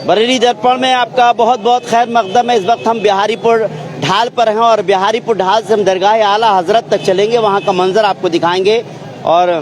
बरेली दर्पण में आपका बहुत बहुत खैर मकदम है। इस वक्त हम बिहारीपुर ढाल पर हैं और बिहारीपुर ढाल से हम दरगाह आला हज़रत तक चलेंगे, वहाँ का मंजर आपको दिखाएंगे और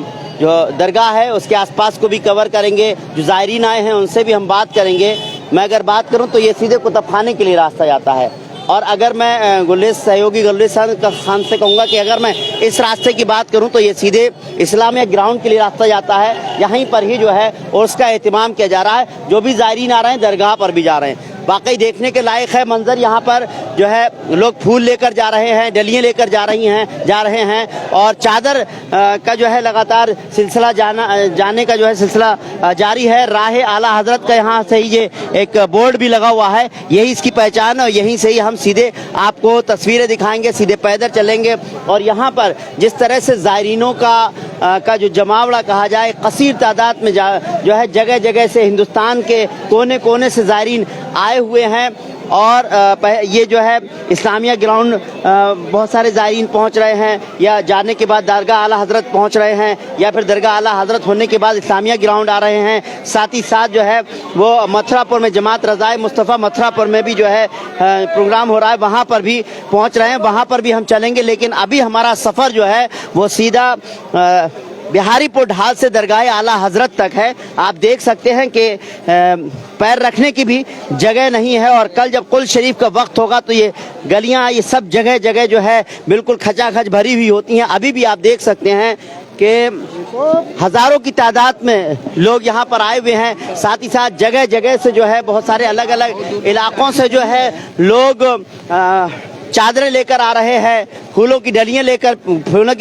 जो दरगाह है उसके आसपास को भी कवर करेंगे। जो ज़ायरीन आए हैं उनसे भी हम बात करेंगे। मैं अगर बात करूँ तो ये सीधे कुतुबखाने के लिए रास्ता जाता है और अगर मैं गुलेश सहयोगी गुलेश खान से कहूँगा कि अगर मैं इस रास्ते की बात करूँ तो ये सीधे इस्लामिया ग्राउंड के लिए रास्ता जाता है। यहीं पर ही जो है और उसका एहतमाम किया जा रहा है। जो भी ज़ायरीन आ रहे हैं दरगाह पर भी जा रहे हैं। वाकई देखने के लायक है मंजर। यहाँ पर जो है लोग फूल लेकर जा रहे हैं, डलियाँ लेकर जा रहे हैं और चादर का जो है लगातार सिलसिला जाने का जो है सिलसिला जारी है। राह आला हज़रत का यहाँ से ही ये एक बोर्ड भी लगा हुआ है, यही इसकी पहचान है और यहीं से ही हम सीधे आपको तस्वीरें दिखाएंगे, सीधे पैदल चलेंगे। और यहाँ पर जिस तरह से ज़ायरीनों का जो जमावड़ा कहा जाए, कसीर तादाद में जो है जगह जगह से हिंदुस्तान के कोने कोने से ज़ायरीन आए हुए हैं और ये जो है इस्लामिया ग्राउंड बहुत सारे ज़ायरीन पहुंच रहे हैं या जाने के बाद दरगाह आला हज़रत पहुंच रहे हैं या फिर दरगाह आला हज़रत होने के बाद इस्लामिया ग्राउंड आ रहे हैं। साथ ही साथ जो है वो मथुरापुर में जमात रज़ाए मुस्तफ़ा मथुरापुर में भी जो है प्रोग्राम हो रहा है, वहाँ पर भी पहुँच रहे हैं, वहाँ पर भी हम चलेंगे। लेकिन अभी हमारा सफ़र जो है वो सीधा बिहारीपुर ढाल से दरगाह आला हज़रत तक है। आप देख सकते हैं कि पैर रखने की भी जगह नहीं है और कल जब कुल शरीफ का वक्त होगा तो ये गलियां ये सब जगह जगह जो है बिल्कुल खचाखच भरी हुई होती हैं। अभी भी आप देख सकते हैं कि हज़ारों की तादाद में लोग यहाँ पर आए हुए हैं। साथ ही साथ जगह जगह से जो है बहुत सारे अलग अलग इलाकों से जो है लोग चादरें लेकर आ रहे हैं, फूलों की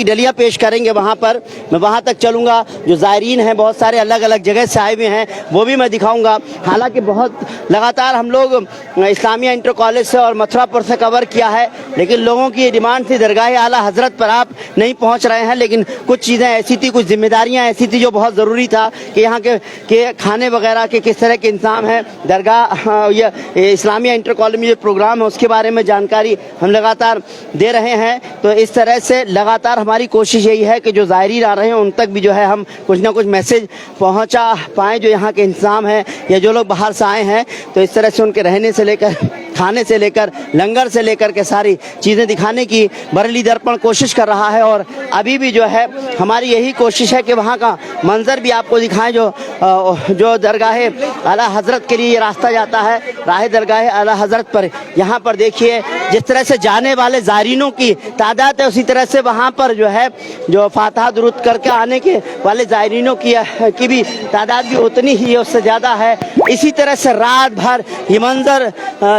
डलियां पेश करेंगे। वहाँ पर मैं वहाँ तक चलूँगा। जो ज़ायरीन हैं बहुत सारे अलग अलग जगह से आए हुए हैं, वो भी मैं दिखाऊँगा। हालांकि बहुत लगातार हम लोग इस्लामिया इंटर कॉलेज से और मथुरापुर से कवर किया है, लेकिन लोगों की ये डिमांड थी दरगाह आला हज़रत पर आप नहीं पहुँच रहे हैं। लेकिन कुछ चीज़ें ऐसी थी, कुछ जिम्मेदारियाँ ऐसी थी जो बहुत ज़रूरी था कि यहाँ के खाने वगैरह के किस तरह के इंतज़ाम है। दरगाह या इस्लामिया इंटर कॉलेज में जो प्रोग्राम है उसके बारे में जानकारी हम लगातार दे रहे हैं। तो इस तरह से लगातार हमारी कोशिश यही है कि जो ज़ायरीन आ रहे हैं उन तक भी जो है हम कुछ ना कुछ मैसेज पहुंचा पाएँ जो यहाँ के इंतज़ाम है या जो लोग बाहर से आए हैं। तो इस तरह से उनके रहने से लेकर खाने से लेकर लंगर से लेकर के सारी चीज़ें दिखाने की बरेली दर्पण कोशिश कर रहा है। और अभी भी जो है हमारी यही कोशिश है कि वहाँ का मंजर भी आपको दिखाएं। जो दरगाह आला हज़रत के लिए रास्ता जाता है, राह दरगाह आला हज़रत पर यहाँ पर देखिए जिस तरह से जाने वाले ज़ायरीनों की तादाद है, उसी तरह से वहाँ पर जो है जो फातिहा दुरूद करके आने के वाले ज़ायरीनों की भी तादाद भी उतनी ही है, उससे ज़्यादा है। इसी तरह से रात भर ये मंजर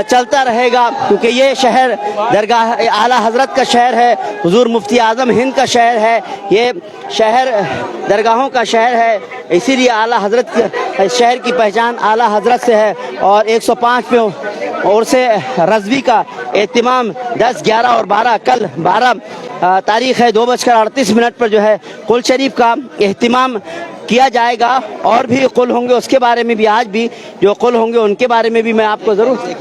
चलता रहेगा क्योंकि ये शहर दरगाह आला हज़रत का शहर है, हुजूर मुफ्ती आज़म हिंद का शहर है, ये शहर दरगाहों का शहर है। इसीलिए आला हज़रत के शहर की पहचान आला हज़रत से है। और 105 पे और से रज़वी का एहतिमाम 10, 11 और 12 कल 12 तारीख़ है 2:38 पर जो है कुल शरीफ का एहतिमाम किया जाएगा। और भी कुल होंगे उसके बारे में भी आज भी जो कुल होंगे उनके बारे में भी मैं आपको ज़रूर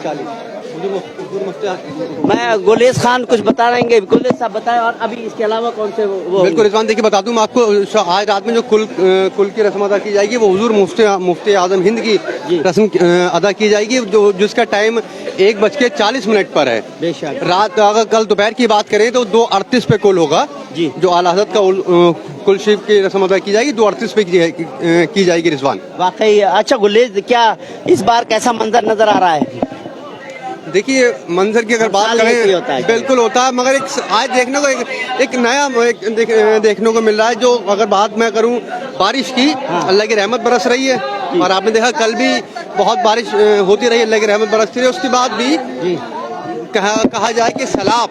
मैं गुलेश खान कुछ बता रहेंगे। गुलेश साहब बताएं। और अभी इसके अलावा कौन से वो बिल्कुल रिजवान देखिए बता दूं मैं आपको, आज रात में जो कुल की रस्म अदा की जाएगी वो हुजूर मुफ्ती आज़म हिंद की रस्म अदा की जाएगी जिसका टाइम 1:40 पर है। रात अगर कल दोपहर की बात करें तो 2:38 पे कुल होगा जी। जो आला हज़रत का कुल शरीफ की रस्म अदा की जाएगी 2:38 पे की जाएगी। रिजवान वाकई अच्छा गुलेश, क्या इस बार कैसा मंजर नजर आ रहा है? देखिए मंजर की अगर बात करें बिल्कुल होता है, मगर आज देखने को एक नया देखने को मिल रहा है। जो अगर बात मैं करूं बारिश की, अल्लाह की रहमत बरस रही है और आपने देखा कल भी बहुत बारिश होती रही, अल्लाह की रहमत बरसती रही। उसके बाद भी कहा जाए कि सैलाब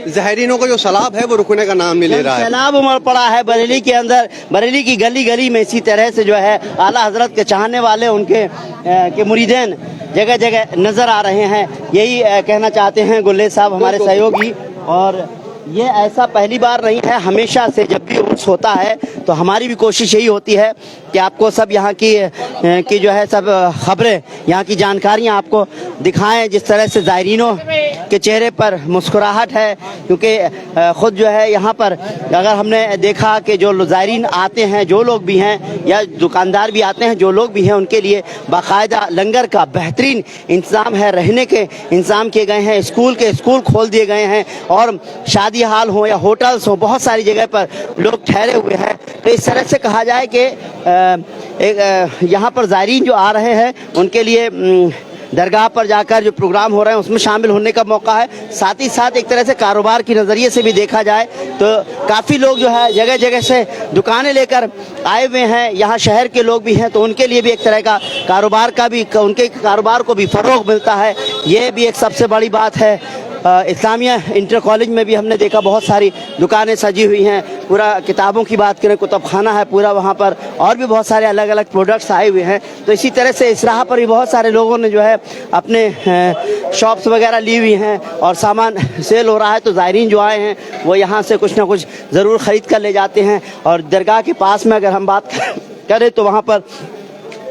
ज़ायरीनों का जो सैलाब है वो रुकने का नाम नहीं ले रहा है। सैलाब उमड़ पड़ा है बरेली के अंदर, बरेली की गली गली में इसी तरह से जो है आला हज़रत के चाहने वाले उनके मुरीदीन जगह जगह नजर आ रहे हैं। यही कहना चाहते हैं गुलेश साहब हमारे सहयोगी। और ये ऐसा पहली बार नहीं है, हमेशा से जब भी उर्स होता है तो हमारी भी कोशिश यही होती है कि आपको सब यहाँ की जो है सब खबरें, यहाँ की जानकारियाँ आपको दिखाएं। जिस तरह से ज़ायरीनों के चेहरे पर मुस्कुराहट है, क्योंकि ख़ुद जो है यहाँ पर अगर हमने देखा कि जो ज़ायरीन आते हैं, जो लोग भी हैं या दुकानदार भी आते हैं, जो लोग भी हैं, उनके लिए बाकायदा लंगर का बेहतरीन इंतज़ाम है, रहने के इंतज़ाम किए गए हैं, स्कूल खोल दिए गए हैं और शादी हाल हो या होटल्स हो, बहुत सारी जगह पर लोग ठहरे हुए हैं। तो इस तरह से कहा जाए कि यहाँ पर ज़ायरीन जो आ रहे हैं उनके लिए दरगाह पर जाकर जो प्रोग्राम हो रहे हैं उसमें शामिल होने का मौका है। साथ ही साथ एक तरह से कारोबार की नज़रिए से भी देखा जाए तो काफ़ी लोग जो है जगह जगह से दुकानें लेकर आए हुए हैं। यहाँ शहर के लोग भी हैं तो उनके लिए भी एक तरह का कारोबार का भी, उनके कारोबार को भी फ़रोग़ मिलता है। ये भी एक सबसे बड़ी बात है। इस्लामिया इंटर कॉलेज में भी हमने देखा बहुत सारी दुकानें सजी हुई हैं। पूरा किताबों की बात करें, कुतुब खाना है पूरा वहाँ पर, और भी बहुत सारे अलग अलग प्रोडक्ट्स आए हुए हैं। तो इसी तरह से इस राह पर भी बहुत सारे लोगों ने जो है अपने शॉप्स वगैरह ली हुई हैं और सामान सेल हो रहा है। तो ज़ायरीन जो आए हैं वो यहाँ से कुछ ना कुछ ज़रूर ख़रीद कर ले जाते हैं। और दरगाह के पास में अगर हम बात करें तो वहाँ पर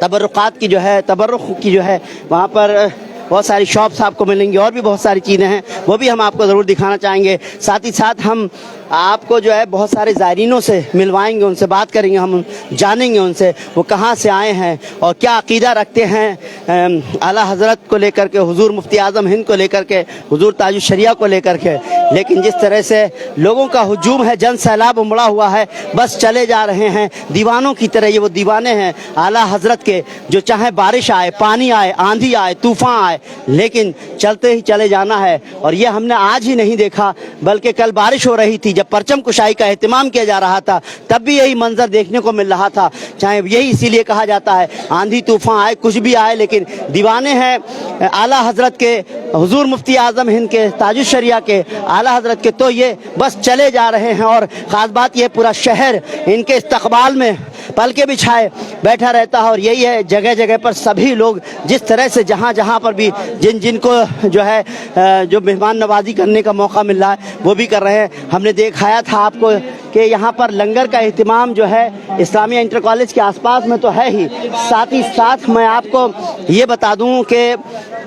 तबर्रुक़ात की जो है, तबर्रुक़ की जो है वहाँ पर बहुत सारी शॉप्स आपको मिलेंगी और भी बहुत सारी चीज़ें हैं, वो भी हम आपको ज़रूर दिखाना चाहेंगे। साथ ही साथ हम आपको जो है बहुत सारे ज़ायरीनों से मिलवाएंगे, उनसे बात करेंगे, हम जानेंगे उनसे वो कहाँ से आए हैं और क्या अक़ीदा रखते हैं आला हज़रत को लेकर के, हुज़ूर मुफ्ती आज़म हिंद को लेकर के, हुज़ूर ताजुश शरिया को लेकर के। लेकिन जिस तरह से लोगों का हुजूम है, जन सैलाब उमड़ा हुआ है, बस चले जा रहे हैं दीवानों की तरह। ये वो दीवाने हैं आला हज़रत के जो चाहे बारिश आए, पानी आए, आंधी आए, तूफ़ान आए, लेकिन चलते ही चले जाना है। और ये हमने आज ही नहीं देखा, बल्कि कल बारिश हो रही थी, जब परचम कुशाई का एहतमाम किया जा रहा था, तब भी यही मंजर देखने को मिल रहा था। चाहे यही इसीलिए कहा जाता है आंधी तूफ़ान आए, कुछ भी आए, लेकिन दीवाने हैं आला हज़रत के, हुज़ूर मुफ्ती आज़म हिंद के, ताजुश शरिया के, आला हज़रत के। तो ये बस चले जा रहे हैं और ख़ास बात ये पूरा शहर इनके इस्तक़बाल में पलके बिछाए बैठा रहता है। और यही है, जगह जगह पर सभी लोग जिस तरह से जहाँ जहाँ पर भी जिनको जो है जो मेहमान नवाजी करने का मौका मिल रहा है वो भी कर रहे हैं। हमने दिखाया था आपको कि यहाँ पर लंगर का एहतमाम जो है इस्लामिया इंटर कॉलेज के आसपास में तो है ही, साथ ही साथ मैं आपको ये बता दूँ कि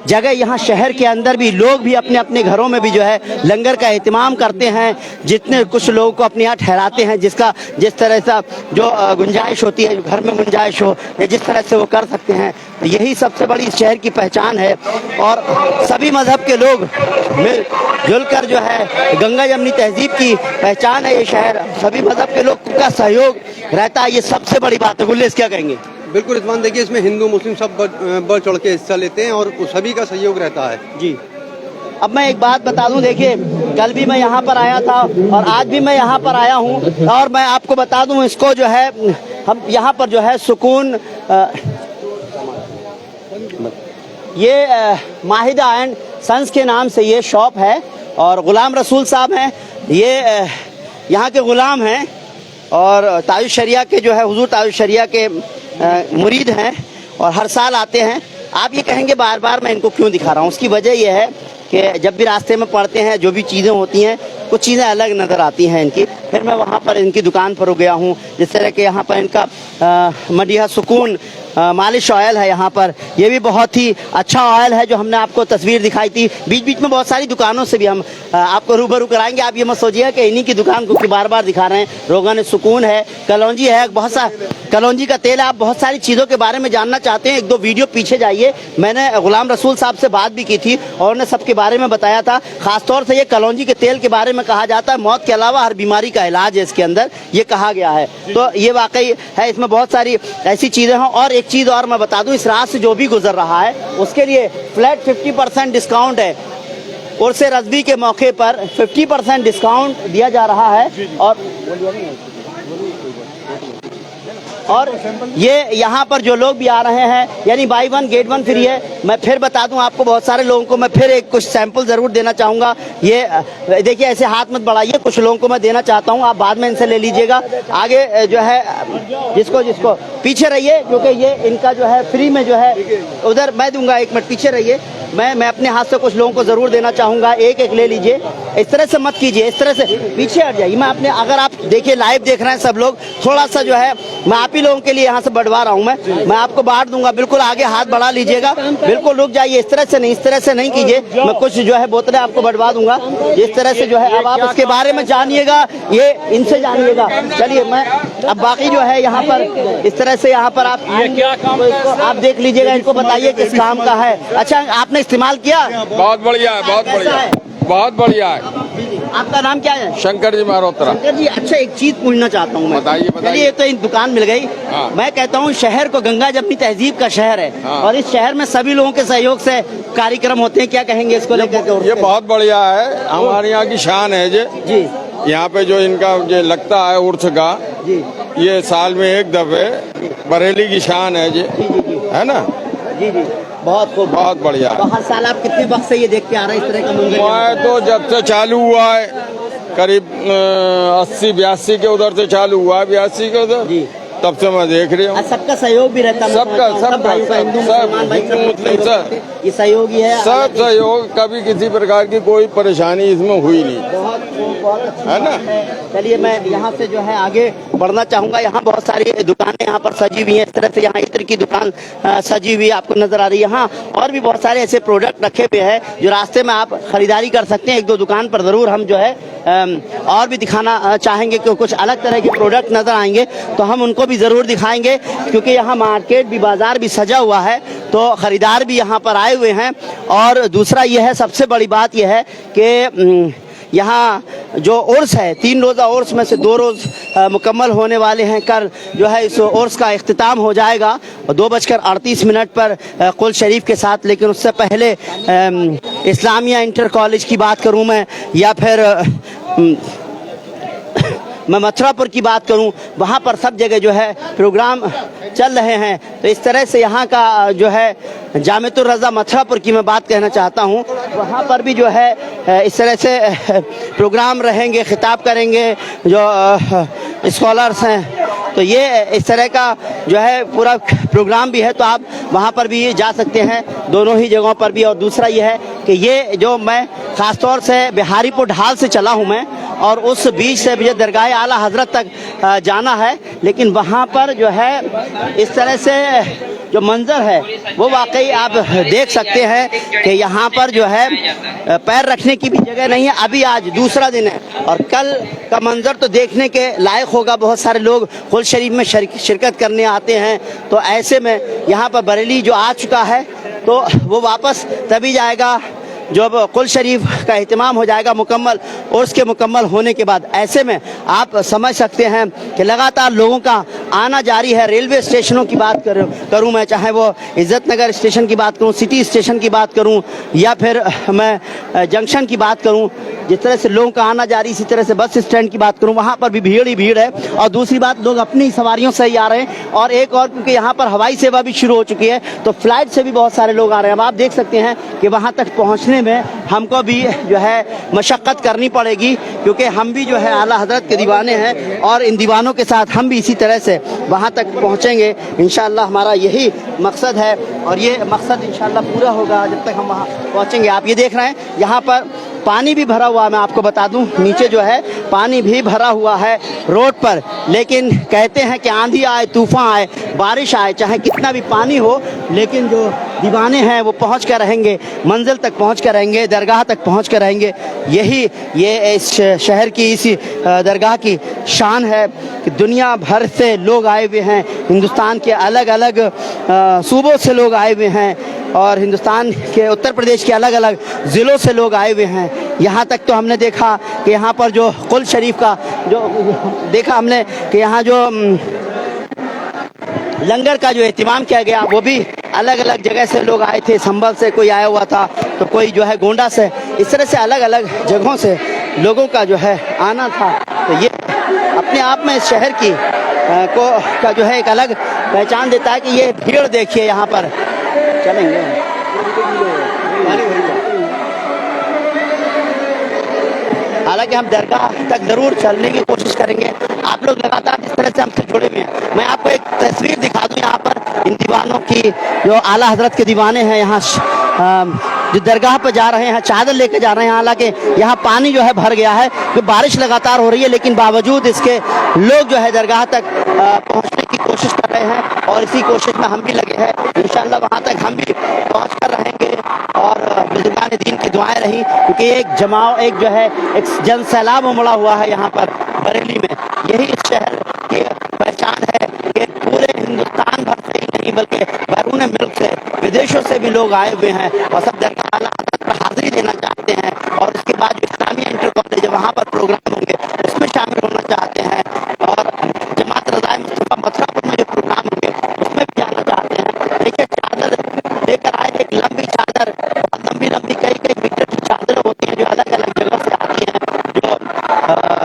जगह यहाँ शहर के अंदर भी लोग भी अपने अपने घरों में भी जो है लंगर का एहतमाम करते हैं। जितने कुछ लोगों को अपने यहाँ ठहराते हैं, जिसका जिस तरह से जो गुंजाइश होती है, घर में गुंजाइश हो या जिस तरह से वो कर सकते हैं। तो यही सबसे बड़ी शहर की पहचान है। और सभी मज़हब के लोग मिलजुल कर जो है गंगा जमनी तहजीब की पहचान है ये शहर। सभी मज़हब के लोग का सहयोग रहता है, ये सबसे बड़ी बात है। गुल्लेस क्या कहेंगे? बिल्कुल रिजवान, देखिए इसमें हिंदू मुस्लिम सब बढ़ चढ़ के हिस्सा लेते हैं और सभी का सहयोग रहता है जी। अब मैं एक बात बता दूं, देखिए कल भी मैं यहाँ पर आया था और आज भी मैं यहाँ पर आया हूँ, और मैं आपको बता दूं इसको जो है हम यहाँ पर जो है सुकून ये माहिदा एंड सन्स के नाम से ये शॉप है और ग़ुलाम रसूल साहब हैं, ये यहाँ के ग़ुलाम हैं और ताजुश शरिया के जो है हुज़ूर ताजुश शरिया के मुरीद हैं और हर साल आते हैं। आप ये कहेंगे बार बार मैं इनको क्यों दिखा रहा हूँ, उसकी वजह यह है कि जब भी रास्ते में पढ़ते हैं जो भी चीज़ें होती हैं कुछ चीज़ें अलग नज़र आती हैं इनकी। फिर मैं वहाँ पर इनकी दुकान पर गया हूँ, जिस तरह के यहाँ पर इनका मडिहा सुकून मालिश ऑयल है यहाँ पर, ये भी बहुत ही अच्छा ऑयल है जो हमने आपको तस्वीर दिखाई थी। बीच बीच में बहुत सारी दुकानों से भी हम आपको रूबरू कराएंगे। आप ये मत सोचिएगा कि इन्हीं की दुकान को बार बार दिखा रहे हैं। रोगन सुकून है, कलौंजी है, बहुत सा कलौंजी का तेल है। आप बहुत सारी चीज़ों के बारे में जानना चाहते हैं, एक दो वीडियो पीछे जाइए, मैंने ग़ुलाम रसूल साहब से बात भी की थी और उन्हें सबके बारे में बताया था। ख़ासतौर से ये कलौंजी के तेल के बारे में कहा जाता है मौत के अलावा हर बीमारी का इलाज है इसके अंदर, ये कहा गया है। तो ये वाकई है, इसमें बहुत सारी ऐसी चीज़ें हैं। और एक चीज़ और मैं बता दूं, इस रात से जो भी गुजर रहा है उसके लिए फ्लैट 50% डिस्काउंट है। उर्स रज़वी के मौके पर 50% डिस्काउंट दिया जा रहा है। और ये यहाँ पर जो लोग भी आ रहे हैं, यानी बाई 1 गेट 1 फ्री है। मैं फिर बता दूं आपको, बहुत सारे लोगों को मैं फिर एक कुछ सैंपल ज़रूर देना चाहूँगा। ये देखिए, ऐसे हाथ मत बढ़ाइए, कुछ लोगों को मैं देना चाहता हूँ, आप बाद में इनसे ले लीजिएगा। आगे जो है जिसको पीछे रहिए, क्योंकि ये इनका जो है फ्री में जो है उधर मैं दूंगा। 1 मिनट पीछे रहिए, मैं अपने हाथ से कुछ लोगों को ज़रूर देना चाहूँगा। एक एक ले लीजिए। इस तरह से मत कीजिए, इस तरह से पीछे हट जाइए। मैं अपने, अगर आप देखिए लाइव देख रहे हैं सब लोग, थोड़ा सा जो है मैं आप ही लोगों के लिए यहाँ से बढ़वा रहा हूँ। मैं आपको बांट दूंगा, बिल्कुल आगे हाथ बढ़ा लीजिएगा, बिल्कुल रुक जाइए, इस तरह से नहीं, इस तरह से नहीं कीजिए। मैं कुछ जो है बोतलें आपको बढ़वा दूंगा, इस तरह से जो है। अब आप इसके बारे में जानिएगा, ये इनसे जानिएगा। चलिए मैं अब बाकी जो है यहाँ पर इस तरह से यहाँ पर आप तो इसको आप देख लीजिएगा, इनको बताइए किस काम का है। अच्छा, आपने इस्तेमाल किया? बहुत बढ़िया है, बहुत बढ़िया है, बहुत बढ़िया है। आपका नाम क्या है? शंकर जी मल्होत्रा। शंकर जी, अच्छा एक चीज पूछना चाहता हूँ मैं। बताइए, बताइए। चलिए, तो एक दुकान मिल गई। हाँ। मैं कहता हूँ शहर को, गंगा जी अपनी तहजीब का शहर है। हाँ। और इस शहर में सभी लोगों के सहयोग से कार्यक्रम होते हैं, क्या कहेंगे इसको लेकर? ये बहुत बढ़िया है, हमारे यहाँ की शान है जी। यहाँ पे जो इनका जो लगता है उर्स का जी, ये साल में एक दफे बरेली की शान है जी, है ना? जी जी, बहुत खूब, बहुत बढ़िया है। तो हर साल आप कितने वक्त से ये देख के आ रहे हैं इस तरह का मंदिर? मैं तो जब से चालू हुआ है, करीब 80-82 के उधर से चालू हुआ है, 82 के उधर, जी, तब से मैं देख रही हूँ। सबका सहयोग भी रहता है, सबका, सब भाइयों का, हिंदू मुसलमान भाई सब ये सहयोगी है, सब सहयोग, कभी किसी प्रकार की कोई परेशानी इसमें हुई नहीं। बहुत अच्छी है ना? बात है। चलिए मैं यहाँ से जो है आगे बढ़ना चाहूंगा। यहाँ बहुत सारी दुकानें यहाँ पर सजी हुई हैं, इस तरह से यहाँ इत्र की दुकान सजी हुई आपको नजर आ रही है। यहाँ और भी बहुत सारे ऐसे प्रोडक्ट रखे हुए हैं जो रास्ते में आप खरीदारी कर सकते हैं। एक दो दुकान पर जरूर हम जो है और भी दिखाना चाहेंगे कि कुछ अलग तरह के प्रोडक्ट नजर आएंगे तो हम उनको भी जरूर दिखाएंगे, क्योंकि यहाँ मार्केट भी, बाजार भी सजा हुआ है, तो खरीदार भी यहाँ पर आए हुए हैं। और दूसरा यह है, सबसे बड़ी बात यह है कि यहाँ जो उर्स है, 3 रोज़ा उर्स में से 2 रोज़ मुकम्मल होने वाले हैं। कल जो है इस उर्स का इख्तिताम हो जाएगा 2:38 पर कुल शरीफ के साथ। लेकिन उससे पहले इस्लामिया इंटर कॉलेज की बात करूँ मैं, या फिर मैं मथुरापुर की बात करूं, वहाँ पर सब जगह जो है प्रोग्राम चल रहे हैं। तो इस तरह से यहाँ का जो है जामिअतुर रज़ा मथुरापुर की मैं बात कहना चाहता हूँ, वहाँ पर भी जो है इस तरह से प्रोग्राम रहेंगे, खिताब करेंगे जो स्कॉलर्स हैं। तो ये इस तरह का जो है पूरा प्रोग्राम भी है, तो आप वहाँ पर भी जा सकते हैं, दोनों ही जगहों पर भी। और दूसरा ये है कि ये जो मैं ख़ासतौर से बिहारीपुर ढाल से चला हूँ मैं, और उस बीच से मुझे दरगाह आला हजरत तक जाना है, लेकिन वहाँ पर जो है इस तरह से जो मंजर है वो वाकई आप देख सकते हैं कि यहाँ पर जो है पैर रखने की भी जगह नहीं है। अभी आज दूसरा दिन है और कल का मंजर तो देखने के लायक होगा। बहुत सारे लोग कुल शरीफ में शिरकत करने आते हैं, तो ऐसे में यहाँ पर बरेली जो आ चुका है तो वो वापस तभी जाएगा जब कुल शरीफ का इत्माम हो जाएगा मुकम्मल, और उसके मुकम्मल होने के बाद ऐसे में आप समझ सकते हैं कि लगातार लोगों का आना जारी है। रेलवे स्टेशनों की बात करूं मैं, चाहे वो इज्जत नगर स्टेशन की बात करूं, सिटी स्टेशन की बात करूं, या फिर मैं जंक्शन की बात करूं, जिस तरह से लोगों का आना जारी, इसी तरह से बस स्टैंड की बात करूं, वहाँ पर भी भीड़ ही भीड़ है। और दूसरी बात, लोग अपनी सवारियों से ही आ रहे हैं, और एक और क्योंकि यहाँ पर हवाई सेवा भी शुरू हो चुकी है तो फ्लाइट से भी बहुत सारे लोग आ रहे हैं। अब आप देख सकते हैं कि वहाँ तक पहुँचने में हमको भी जो है मशक्क़त करनी पड़ेगी, क्योंकि हम भी जो है आला हजरत के दीवाने हैं, और इन दीवानों के साथ हम भी इसी तरह से वहाँ तक पहुँचेंगे इंशाअल्लाह। हमारा यही मकसद है और ये मकसद इंशाअल्लाह पूरा होगा जब तक हम वहाँ पहुँचेंगे। आप ये देख रहे हैं यहाँ पर पानी भी भरा हुआ है, मैं आपको बता दूं, नीचे जो है पानी भी भरा हुआ है रोड पर। लेकिन कहते हैं कि आंधी आए, तूफान आए, बारिश आए, चाहे कितना भी पानी हो, लेकिन जो दीवाने हैं वो पहुंच कर रहेंगे, मंजिल तक पहुंच कर रहेंगे, दरगाह तक पहुंच कर रहेंगे। यही ये इस शहर की, इसी दरगाह की शान है कि दुनिया भर से लोग आए हुए हैं, हिंदुस्तान के अलग अलग सूबों से लोग आए हुए हैं, और हिंदुस्तान के उत्तर प्रदेश के अलग अलग ज़िलों से लोग आए हुए हैं। यहाँ तक तो हमने देखा कि यहाँ पर जो कुल शरीफ का जो देखा हमने कि यहाँ जो लंगर का जो एहतमाम किया गया, वो भी अलग अलग जगह से लोग आए थे। संभल से कोई आया हुआ था, तो कोई जो है गोंडा से, इस तरह से अलग अलग जगहों से लोगों का जो है आना था। तो ये अपने आप में इस शहर की का जो है एक अलग पहचान देता है कि ये भीड़ देखिए यहाँ पर। चलेंगे हालांकि हम दरगाह तक जरूर चलने की कोशिश करेंगे। आप लोग लगातार इस तरह से हमसे जुड़े हुए हैं। मैं आपको एक तस्वीर दिखा दूं यहाँ पर इन दीवानों की, जो आला हजरत के दीवाने हैं यहाँ जो दरगाह पर जा रहे हैं चादर लेकर जा रहे हैं। हालांकि यहाँ पानी जो है भर गया है, तो बारिश लगातार हो रही है, लेकिन बावजूद इसके लोग जो है दरगाह तक पहुँचने की कोशिश कर रहे हैं और इसी कोशिश में हम भी लगे हैं। इंशाअल्लाह वहाँ तक हम भी पहुँच कर रहेंगे और बुजुर्गान दीन की दुआएं रही, क्योंकि एक जमाव, एक जो है एक जन सैलाब उमड़ा हुआ है यहाँ पर बरेली में। यही इस शहर की पहचान है कि पूरे हिंदुस्तान भर से ही नहीं बल्कि बैरून मुल्क से, विदेशों से भी लोग आए हुए हैं और सब दरगाह आला हज़रत पर हाजिरी देना चाहते हैं और उसके बाद जो इस्लामिया इंटर कॉलेज है वहाँ पर प्रोग्राम होंगे उसमें शामिल होना चाहते हैं और जमात रज़ाए मुस्तफ़ा मथुरापुर में जो प्रोग्राम होंगे उसमें भी जाना चाहते हैं। देखिए चादर लेकर आए, एक लंबी चादर, लंबी लंबी कई मीटर की चादरें होती हैं जो अलग अलग जगह से आती हैं, जो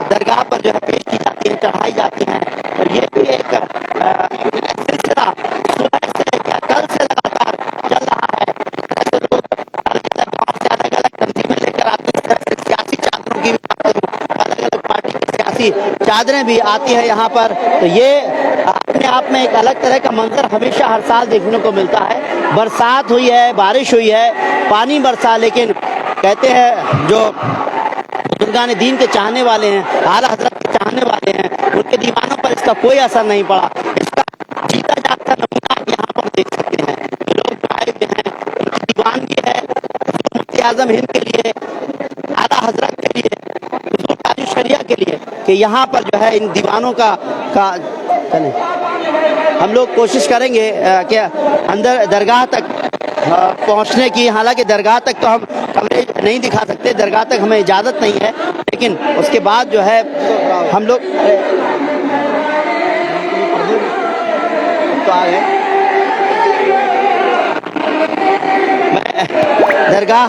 दरगाह पर जो है पेश की जाती है, चढ़ाई जाती हैं। और ये भी एक सिलसिला सुबह से या कल से लगातार चल रहा है। ऐसे लोग अलग अलग गाँव से अलग अलग तंजीमें लेकर आते हैं। सियासी चादरों की भी बात करूं, अलग अलग पार्टी की सियासी चादरें भी आती है यहाँ पर। तो ये अपने आप में एक अलग तरह का मंजर हमेशा हर साल देखने को मिलता है। बरसात हुई है, बारिश हुई है, पानी बरसा, लेकिन कहते हैं जो बुजुर्गान दीन के चाहने वाले हैं, आला हजरत के चाहने वाले हैं, उनके दीवानों पर इसका कोई असर नहीं पड़ा। इसका जीता जागता नमूना आप यहाँ पर देख सकते हैं। लोग जो आए हुए हैं उनकी दीवानगी है मुफ्ती आजम हिंद के लिए, आला हजरत के लिए, हुजूर ताजुल शरिया के लिए, कि यहाँ पर जो है इन दीवानों का चले हम लोग कोशिश करेंगे कि अंदर दरगाह तक पहुंचने की। हालांकि दरगाह तक तो हम कवरेज नहीं दिखा सकते, दरगाह तक हमें इजाज़त नहीं है, लेकिन उसके बाद जो है हम लोग तो आ गए। मैं दरगाह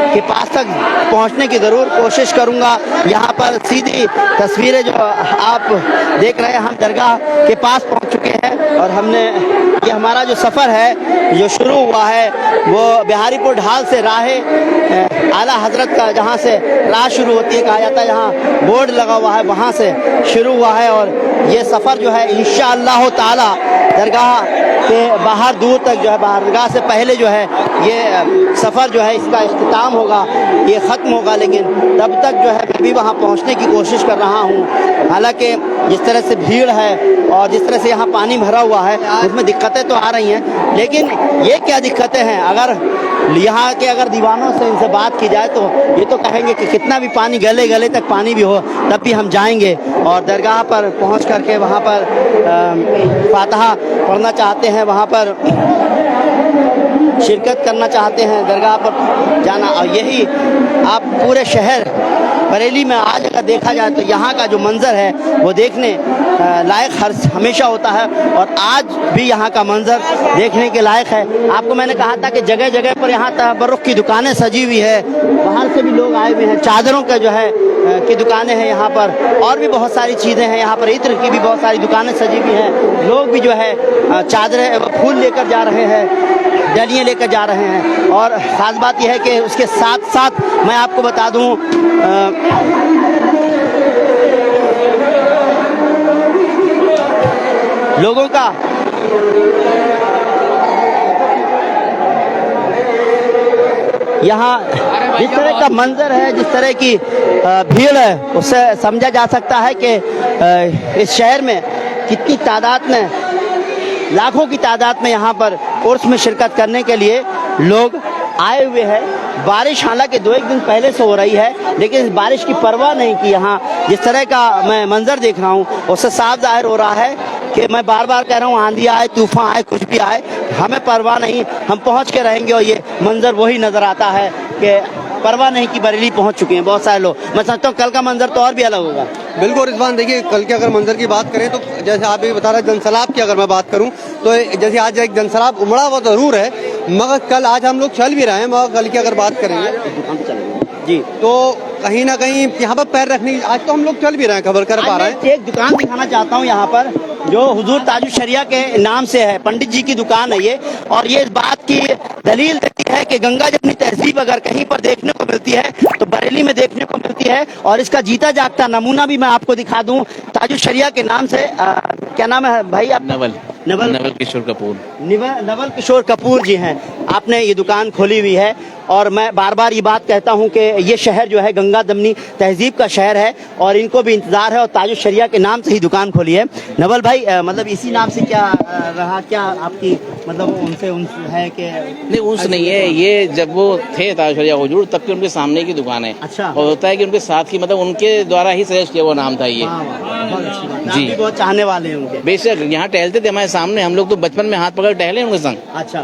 के पास तक पहुंचने की ज़रूर कोशिश करूंगा। यहाँ पर सीधी तस्वीरें जो आप देख रहे हैं, हम दरगाह के पास पहुंच चुके हैं और हमने ये हमारा जो सफ़र है जो शुरू हुआ है वो बिहारीपुर ढाल से राह आला हजरत का, जहाँ से राह शुरू होती है, कहा जाता है यहाँ बोर्ड लगा हुआ है, वहाँ से शुरू हुआ है। और ये सफ़र जो है इंशाअल्लाह ताला दरगाह के बाहर दूर तक जो है, दरगाह से पहले जो है ये सफ़र जो है इसका इख्तिताम होगा, ये ख़त्म होगा, लेकिन तब तक जो है मैं भी वहाँ पहुँचने की कोशिश कर रहा हूँ। हालांकि जिस तरह से भीड़ है और जिस तरह से यहाँ पानी भरा हुआ है उसमें दिक्कतें तो आ रही हैं, लेकिन ये क्या दिक्कतें हैं, अगर यहाँ के अगर दीवानों से इनसे बात की जाए तो ये तो कहेंगे कि कितना भी पानी गले गले तक पानी भी हो तब भी हम जाएंगे और दरगाह पर पहुँच करके वहाँ पर फातिहा पढ़ना चाहते हैं, वहाँ पर शिरकत करना चाहते हैं, दरगाह पर जाना। और यही आप पूरे शहर बरेली में आज अगर देखा जाए तो यहाँ का जो मंजर है वो देखने लायक हमेशा होता है और आज भी यहाँ का मंजर देखने के लायक है। आपको मैंने कहा था कि जगह जगह पर यहाँ तबरुक की दुकानें सजी हुई है, बाहर से भी लोग आए हुए हैं, चादरों का जो है की दुकानें हैं यहाँ पर, और भी बहुत सारी चीज़ें हैं यहाँ पर, इत्र की भी बहुत सारी दुकानें सजी हुई हैं। लोग भी जो है चादरें, फूल लेकर जा रहे हैं, डलियाँ लेकर जा रहे हैं। और ख़ास बात यह है कि उसके साथ साथ मैं आपको बता दूं लोगों का यहाँ जिस तरह का मंजर है, जिस तरह की भीड़ है, उससे समझा जा सकता है कि इस शहर में कितनी तादाद में, लाखों की तादाद में यहाँ पर उर्स में शिरकत करने के लिए लोग आए हुए हैं। बारिश हालांकि 2-1 दिन पहले से हो रही है, लेकिन इस बारिश की परवाह नहीं की। यहाँ जिस तरह का मैं मंजर देख रहा हूँ उससे साफ जाहिर हो रहा है कि मैं बार बार कह रहा हूँ, आंधी आए, तूफान आए, कुछ भी आए, हमें परवाह नहीं, हम पहुँच के रहेंगे। और ये मंजर वही नज़र आता है कि परवाह नहीं कि बरेली पहुँच चुके हैं बहुत सारे लोग। मैं समझता हूँ कल का मंजर तो और भी अलग होगा। बिल्कुल रिजवान, देखिए कल के अगर मंजर की बात करें तो जैसे आप भी बता रहे जनसैलाब की अगर मैं बात करूं तो जैसे आज एक जनसैलाब उमड़ा हुआ ज़रूर है, मगर कल आज हम लोग चल भी रहे हैं, मगर कल की अगर बात करेंगे जी तो कहीं ना कहीं यहाँ पर पैर रखने की, आज तो हम लोग चल भी रहे हैं, खबर कर पा रहे हैं। एक दुकान दिखाना चाहता हूँ यहाँ पर जो हुजूर ताजुल शरिया के नाम से है, पंडित जी की दुकान है ये, और ये इस बात की दलील देती है कि गंगा जमनी तहजीब अगर कहीं पर देखने को मिलती है तो बरेली में देखने को मिलती है। और इसका जीता जागता नमूना भी मैं आपको दिखा दूं ताजुल शरिया के नाम से। क्या नाम है भाई आप? नवल किशोर कपूर। नवल किशोर कपूर जी हैं, आपने ये दुकान खोली हुई है और मैं बार बार ये बात कहता हूँ कि ये शहर जो है गंगा दमनी तहजीब का शहर है और इनको भी इंतजार है और ताजुल शरिया के नाम से ही दुकान खोली है। नवल भाई मतलब इसी नाम से क्या रहा, क्या आपकी मतलब उनसे है कि नहीं उनसे नहीं है, ये जब वो थे ताजुल शरिया हुजूर तब के उनके सामने की दुकान है। अच्छा। और होता है कि उनके साथ की मतलब उनके द्वारा ही सजेस्ट किया वो नाम था ये। बहुत अच्छी बात। जी। आप भी बहुत चाहने वाले हैं उनके। बेशक यहाँ टहलते थे हमारे सामने, हम लोग तो बचपन में हाथ पकड़ टहले उनके संग। अच्छा,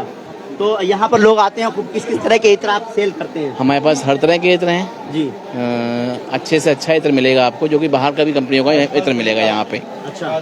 तो यहाँ पर लोग आते हैं, किस किस तरह के इत्र आप सेल करते हैं? हमारे पास हर तरह के इत्र हैं जी। अच्छे से अच्छा इत्र मिलेगा आपको, जो कि बाहर का भी कंपनियों का इत्र मिलेगा यहाँ पे। अच्छा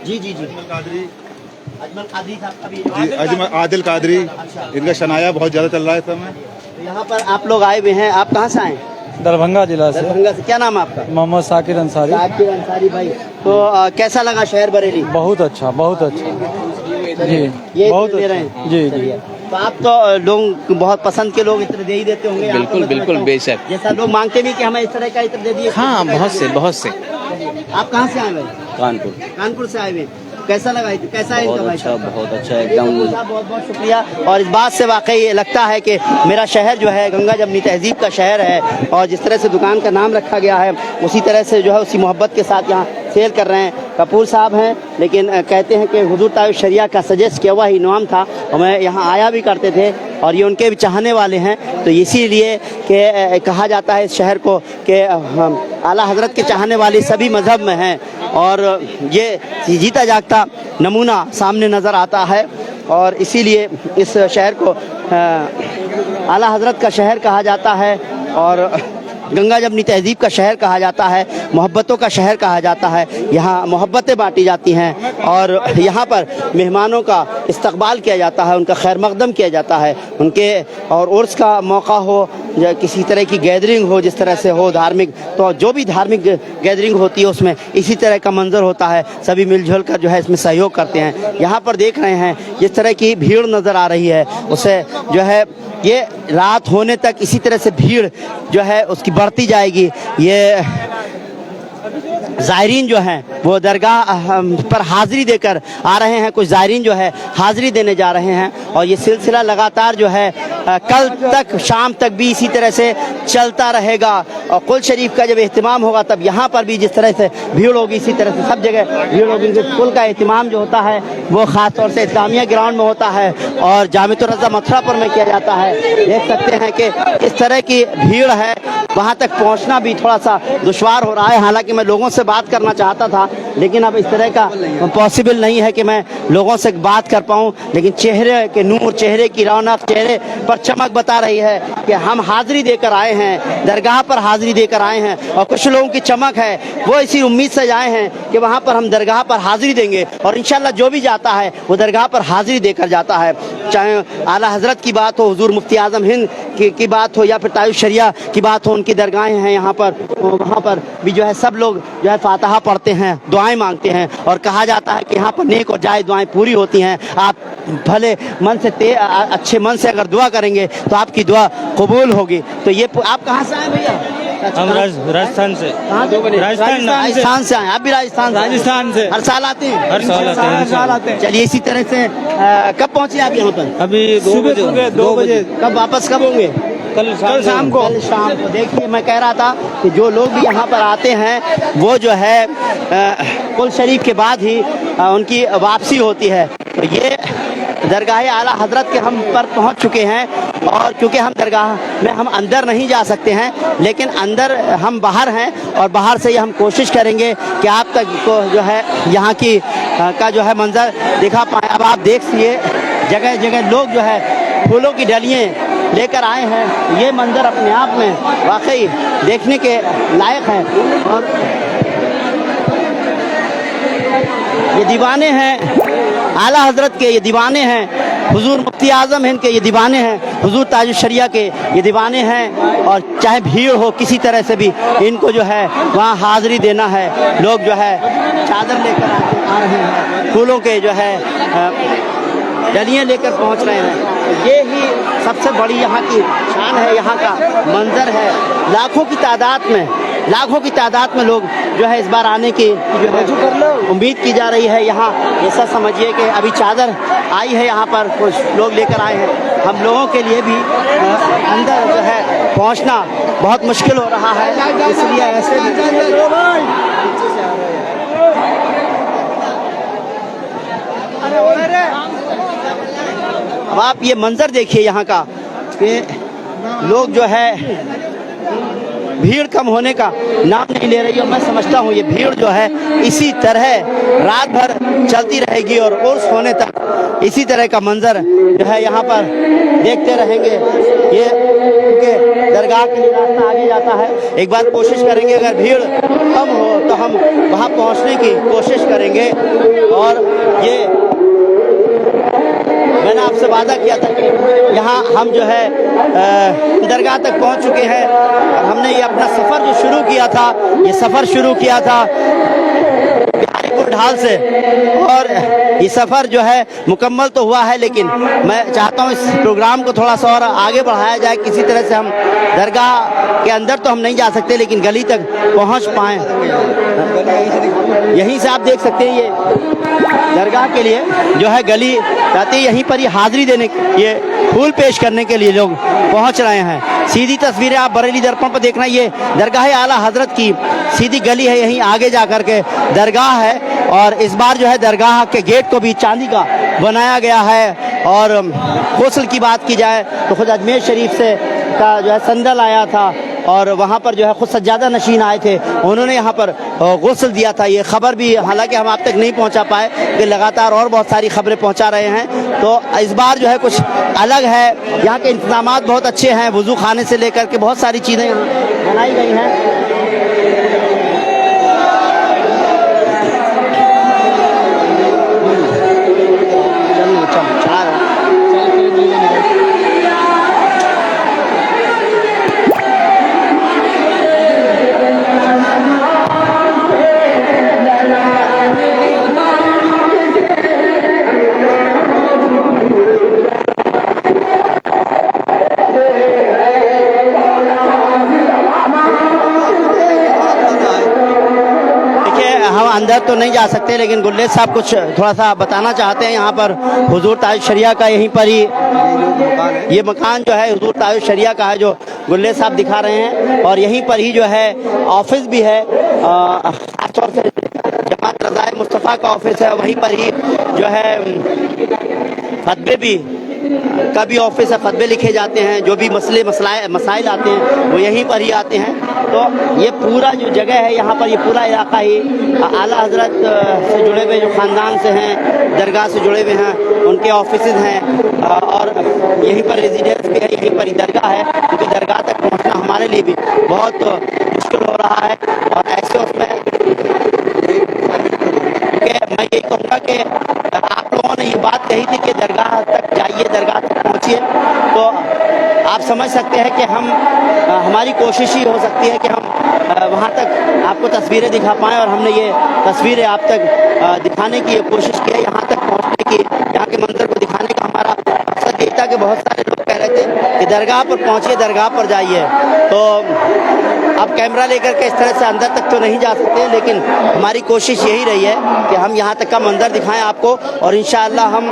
जी जी जी। अजमल कादरी साहब का भी अजमल आदिल कादरी, अच्छा। इनका शनाया बहुत ज्यादा चल रहा है इस समय। तो यहाँ पर आप लोग आए हुए हैं, आप कहाँ से आए? दरभंगा जिला से। दरभंगा से। क्या नाम है आपका? मोहम्मद साकिर अंसारी। साकिर अंसारी भाई, तो कैसा लगा शहर बरेली? बहुत अच्छा, बहुत अच्छा जी। ये बहुत ले रहे अच्छा। हैं जी चलिए। तो आप तो लोग बहुत पसंद के लोग इत्र दे ही देते होंगे। आपको बिल्कुल मैं बिल्कुल समझता हूँ। बेशक। जैसा लोग मांगते भी कि हमें इस तरह का इत्र दे दिए। हाँ बहुत से बहुत से। आप कहाँ से आए भाई? कानपुर। कानपुर से आए हुए। कैसा लगा इत्र? कैसा है इनका भाई साहब? बहुत अच्छा एकदम। बहुत बहुत शुक्रिया। और इस बात से वाकई लगता है कि मेरा शहर जो है गंगा जमनी तहजीब का शहर है और जिस तरह से दुकान का नाम रखा गया है उसी तरह से जो है उसी मोहब्बत के साथ यहाँ सेल कर रहे हैं। कपूर साहब हैं, लेकिन कहते हैं कि हुजूर ताजुल शरिया का सजेस्ट किया हुआ ही इनाम था और मैं यहाँ आया भी करते थे और ये उनके भी चाहने वाले हैं। तो इसीलिए कि कहा जाता है इस शहर को कि आला हजरत के चाहने वाले सभी मजहब में हैं और ये जीता जागता नमूना सामने नज़र आता है और इसीलिए इस शहर को आला हजरत का शहर कहा जाता है और गंगा जमनी तहजीब का शहर कहा जाता है, मोहब्बतों का शहर कहा जाता है। यहाँ मोहब्बतें बांटी जाती हैं और यहाँ पर मेहमानों का इस्तकबाल किया जाता है, उनका खैर मकदम किया जाता है, उनके और उर्स का मौका हो या किसी तरह की गैदरिंग हो, जिस तरह से हो धार्मिक, तो जो भी धार्मिक गैदरिंग होती है उसमें इसी तरह का मंजर होता है। सभी मिलजुल कर जो है इसमें सहयोग करते हैं। यहाँ पर देख रहे हैं जिस तरह की भीड़ नज़र आ रही है उससे जो है ये रात होने तक इसी तरह से भीड़ जो है उसकी बढ़ती जाएगी। ये ज़ायरीन जो हैं वो दरगाह पर हाज़िरी देकर आ रहे हैं, कुछ ज़ायरीन जो है हाज़िरी देने जा रहे हैं और ये सिलसिला लगातार जो है कल तक शाम तक भी इसी तरह से चलता रहेगा। और कुल शरीफ का जब एहतिमाम होगा तब यहाँ पर भी जिस तरह से भीड़ होगी इसी तरह से सब जगह भीड़ होगी। कुल का एहतिमाम जो होता है वो ख़ास तौर से इस्लामिया ग्राउंड में होता है और जामिअतुर रज़ा मथुरापुर में किया जाता है। देख सकते हैं कि इस तरह की भीड़ है, वहाँ तक पहुँचना भी थोड़ा सा दुश्वार हो रहा है। हालांकि मैं लोगों से बात करना चाहता था लेकिन अब इस तरह का पॉसिबल नहीं है कि मैं लोगों से बात कर पाऊँ, लेकिन चेहरे के नूर, चेहरे की रौनक, चेहरे पर चमक बता रही है कि हम हाज़िरी देकर आए हैं, दरगाह पर हाज़िरी देकर आए हैं। और कुछ लोगों की चमक है वो इसी उम्मीद से आए हैं कि वहाँ पर हम दरगाह पर हाज़िरी देंगे और इंशाल्लाह जो भी जाता है वो दरगाह पर हाज़िरी देकर जाता है। चाहे आला हज़रत की बात हो, हुजूर मुफ्ती आज़म हिंद की बात हो या फिर ताजुल शरिया की बात हो, उनकी दरगाहें हैं यहाँ पर, वहाँ पर भी जो है सब लोग जो है फातिहा पढ़ते हैं, दुआएं मांगते हैं और कहा जाता है कि यहाँ पर नेक और जायज़ दुआएं पूरी होती हैं। आप भले मन से अच्छे मन से अगर दुआ करेंगे तो आपकी दुआ कबूल होगी। तो ये आप कहाँ से आए भैया? हम राजस्थान से। राजस्थान से आए? आप भी राजस्थान से? हर साल आते हैं? हर साल आते हैं। चलिए इसी तरह से कब पहुँचे आप यहाँ पर? अभी 2 बजे। कब वापस कब होंगे? कल शाम को। कल शाम को। देखिए मैं कह रहा था कि जो लोग भी यहाँ पर आते हैं वो जो है कुल शरीफ के बाद ही उनकी वापसी होती है। तो ये दरगाह आला हजरत के हम पर पहुँच चुके हैं और क्योंकि हम दरगाह में हम अंदर नहीं जा सकते हैं लेकिन अंदर हम बाहर हैं और बाहर से ही हम कोशिश करेंगे कि आप तक को जो है यहाँ की का जो है मंजर दिखा पाएँ। अब आप देखिए जगह जगह लोग जो है फूलों की डलियाँ लेकर आए हैं। ये मंजर अपने आप में वाकई देखने के लायक है और ये दीवाने हैं आला हजरत के, ये दीवाने हैं हुजूर मुफ्ती आज़म हिंद के, ये दीवाने हैं हुजूर ताजुल शरिया के, ये दीवाने हैं। और चाहे भीड़ हो किसी तरह से भी इनको जो है वहाँ हाज़िरी देना है। लोग जो है चादर लेकर आ रहे हैं, फूलों के जो है डलियाँ लेकर पहुँच रहे हैं। ये ही सबसे बड़ी यहाँ की शान है, यहाँ का मंजर है। लाखों की तादाद में लाखों की तादाद में लोग जो है इस बार आने की जो है उम्मीद की जा रही है। यहाँ ऐसा समझिए कि अभी चादर आई है, यहाँ पर कुछ लोग लेकर आए हैं। हम लोगों के लिए भी अंदर जो है पहुँचना बहुत मुश्किल हो रहा है, इसलिए ऐसे अब आप ये मंजर देखिए यहाँ का कि लोग जो है भीड़ कम होने का नाम नहीं ले रही है। मैं समझता हूँ ये भीड़ जो है इसी तरह रात भर चलती रहेगी और उर्स होने तक इसी तरह का मंजर जो है यहाँ पर देखते रहेंगे। ये के दरगाह के लिए रास्ता आगे जाता है। एक बार कोशिश करेंगे, अगर भीड़ कम हो तो हम वहाँ पहुँचने की कोशिश करेंगे। और ये मैंने आपसे वादा किया था कि यहाँ हम जो है दरगाह तक पहुँच चुके हैं और हमने ये अपना सफ़र जो शुरू किया था, ये सफ़र शुरू किया था बिहारीपुर ढाल से, और ये सफ़र जो है मुकम्मल तो हुआ है, लेकिन मैं चाहता हूँ इस प्रोग्राम को थोड़ा सा और आगे बढ़ाया जाए। किसी तरह से हम दरगाह के अंदर तो हम नहीं जा सकते, लेकिन गली तक पहुँच पाएँ। यहीं से आप देख सकते हैं ये दरगाह के लिए जो है गली जाती है, यहीं पर ही हाजिरी देने ये फूल पेश करने के लिए लोग पहुंच रहे हैं। सीधी तस्वीरें आप बरेली दर्पण पर देख रहे हैं, ये दरगाह आला हजरत की सीधी गली है, यहीं आगे जा कर के दरगाह है। और इस बार जो है दरगाह के गेट को भी चांदी का बनाया गया है। और गुस्ल की बात की जाए तो खुद अजमेर शरीफ से का जो है संदल आया था और वहाँ पर जो है खुद सज्जादा नशीन आए थे, उन्होंने यहाँ पर गुस्ल दिया था। ये खबर भी हालांकि हम आप तक नहीं पहुँचा पाए कि लगातार और बहुत सारी खबरें पहुँचा रहे हैं। तो इस बार जो है कुछ अलग है, यहाँ के इंतजामात बहुत अच्छे हैं, वुज़ू खाने से लेकर के बहुत सारी चीज़ें यहाँ बनाई गई हैं। अंदर तो नहीं जा सकते, लेकिन गुल्लेद साहब कुछ थोड़ा सा बताना चाहते हैं। यहाँ पर हुजूर ताज शरिया का यहीं पर ही ये मकान जो है हुजूर ताज शरिया का है, जो गुल्लेद साहब दिखा रहे हैं। और यहीं पर ही जो है ऑफिस भी है, खासतौर से जमात रज़ाए मुस्तफ़ा का ऑफिस है। वहीं पर ही जो है फतवे भी का भी ऑफिस है, फतवे लिखे जाते हैं, जो भी मसाइल आते हैं वो यहीं पर ही आते हैं। तो ये पूरा जो जगह है यहाँ पर, ये पूरा इलाका ही आला हजरत से जुड़े हुए जो ख़ानदान से हैं, दरगाह से जुड़े हुए हैं, उनके ऑफिसेज हैं। और यहीं पर रेजिडेंस भी है, यहीं पर ही दरगाह है, क्योंकि दरगाह तक पहुँचना हमारे लिए भी बहुत मुश्किल हो रहा है। और ऐसे उसमें मैं यही कहूँगा कि आप लोगों ने ये बात कही थी कि दरगाह तक जाइए, दरगाह तक पहुँचिए, तो आप समझ सकते हैं कि हमारी कोशिश ही हो सकती है कि हम वहाँ तक आपको तस्वीरें दिखा पाएँ। और हमने ये तस्वीरें आप तक दिखाने की कोशिश की है, यहाँ तक पहुँचने की, यहाँ के मंजर को दिखाने का हमारा मकसद यही था कि बहुत सारे लोग कह रहे थे कि दरगाह पर पहुँचिए, दरगाह पर जाइए। तो अब कैमरा लेकर के इस तरह से अंदर तक तो नहीं जा सकते, लेकिन हमारी कोशिश यही रही है कि हम यहाँ तक का मंजर दिखाएं आपको। और इंशाअल्लाह हम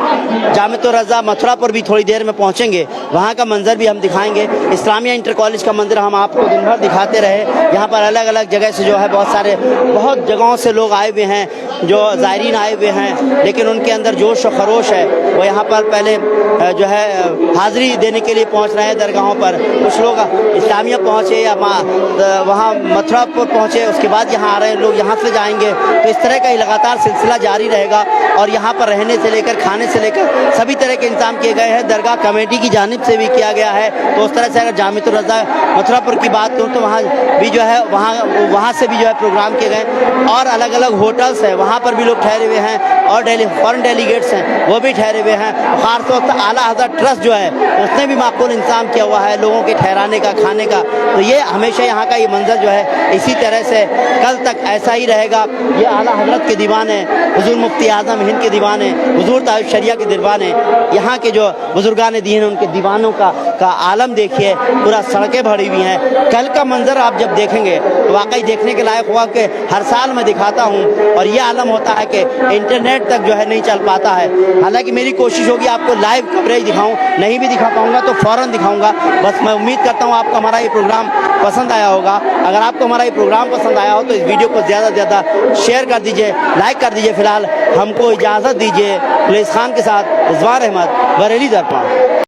जामिअतुर रज़ा मथुरा पर भी थोड़ी देर में पहुँचेंगे, वहाँ का मंजर भी हम दिखाएंगे। इस्लामिया इंटर कॉलेज का मंदिर हम आपको दिन भर दिखाते रहे। यहाँ पर अलग अलग जगह से जो है बहुत जगहों से लोग आए हुए हैं, जो ज़ायरीन आए हुए हैं, लेकिन उनके अंदर जोश और खरोश है। वो यहाँ पर पहले जो है हाज़िरी देने के लिए पहुँच रहे हैं दरगाहों पर। कुछ लोग इस्लामिया पहुँचे या वहाँ मथुरा पर पहुँचे, उसके बाद यहाँ आ रहे हैं लोग, यहाँ से जाएंगे। तो इस तरह का ही लगातार सिलसिला जारी रहेगा। और यहाँ पर रहने से लेकर खाने से लेकर सभी तरह के इंतजाम किए गए हैं, दरगाह कमेटी की जानिब से भी किया गया है। तो उस तरह से अगर जामिअतुर रज़ा मथुरापुर की बात करूँ तो वहाँ भी जो है वहाँ से भी जो है प्रोग्राम किए गए। और अलग अलग होटल्स हैं, वहाँ पर भी लोग ठहरे हुए हैं। और फॉरेन डेलीगेट्स हैं, वो भी ठहरे हुए हैं। खासतौर से आला हज़रत ट्रस्ट जो है उसने भी माकूल इंतजाम किया हुआ है लोगों के ठहराने का, खाने का। तो ये हमेशा यहाँ का ये मंजर जो है इसी तरह से कल तक ऐसा ही रहेगा। ये आला हज़रत के दीवान है, हुज़ूर मुफ्ती आज़म हिंद के दीवान है, हुज़ूर ताज शरिया के दीवान है। यहाँ के जो बुजुर्गान दीन उनके दीवानों का का आलम देखिए, पूरा सड़कें भरी हुई हैं। कल का मंजर आप जब देखेंगे तो वाकई देखने के लायक हुआ कि हर साल मैं दिखाता हूं और ये आलम होता है कि इंटरनेट तक जो है नहीं चल पाता है। हालांकि मेरी कोशिश होगी आपको लाइव कवरेज दिखाऊं, नहीं भी दिखा पाऊंगा तो फौरन दिखाऊंगा। बस मैं उम्मीद करता हूं आपको हमारा ये प्रोग्राम पसंद आया होगा। अगर आपको हमारा ये प्रोग्राम पसंद आया हो तो इस वीडियो को ज़्यादा से ज़्यादा शेयर कर दीजिए, लाइक कर दीजिए। फिलहाल हमको इजाज़त दीजिए। पुलिस खान के साथ रिजवान अहमद, बरेली दर्पण।